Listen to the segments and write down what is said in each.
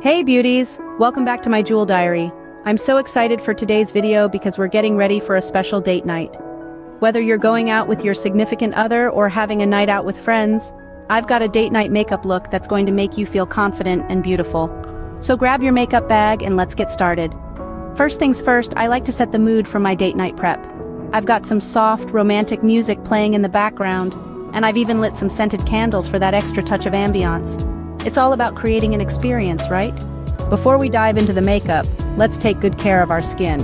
Hey beauties! Welcome back to my jewel diary. I'm so excited for today's video because we're getting ready for a special date night. Whether you're going out with your significant other or having a night out with friends, I've got a date night makeup look that's going to make you feel confident and beautiful. So grab your makeup bag and let's get started. First things first, I like to set the mood for my date night prep. I've got some soft, romantic music playing in the background, and I've even lit some scented candles for that extra touch of ambiance. It's all about creating an experience, right? Before we dive into the makeup, let's take good care of our skin.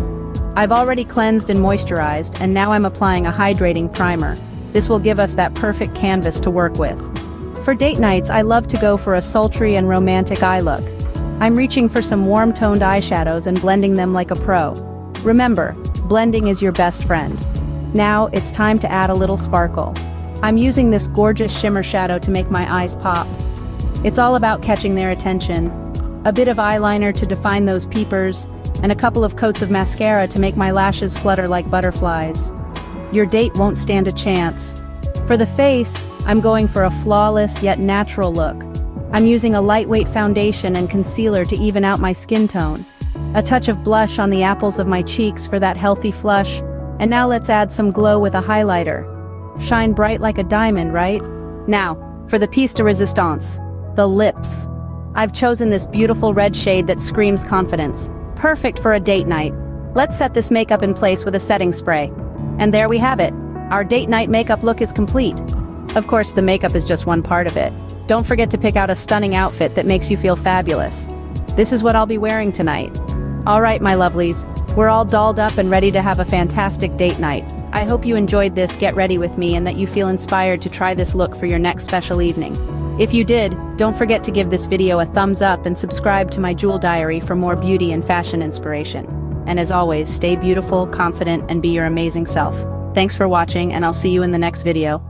I've already cleansed and moisturized, and now I'm applying a hydrating primer. This will give us that perfect canvas to work with. For date nights, I love to go for a sultry and romantic eye look. I'm reaching for some warm-toned eyeshadows and blending them like a pro. Remember, blending is your best friend. Now, it's time to add a little sparkle. I'm using this gorgeous shimmer shadow to make my eyes pop. It's all about catching their attention. A bit of eyeliner to define those peepers, and a couple of coats of mascara to make my lashes flutter like butterflies. Your date won't stand a chance. For the face, I'm going for a flawless yet natural look. I'm using a lightweight foundation and concealer to even out my skin tone. A touch of blush on the apples of my cheeks for that healthy flush, and now let's add some glow with a highlighter. Shine bright like a diamond, right? Now, for the piece de resistance. The lips. I've chosen this beautiful red shade that screams confidence. Perfect for a date night. Let's set this makeup in place with a setting spray. And there we have it. Our date night makeup look is complete. Of course, the makeup is just one part of it. Don't forget to pick out a stunning outfit that makes you feel fabulous. This is what I'll be wearing tonight. All right, my lovelies. We're all dolled up and ready to have a fantastic date night. I hope you enjoyed this Get Ready With Me and that you feel inspired to try this look for your next special evening. If you did, don't forget to give this video a thumbs up and subscribe to my jewel diary for more beauty and fashion inspiration. And as always, stay beautiful, confident, and be your amazing self. Thanks for watching, and I'll see you in the next video.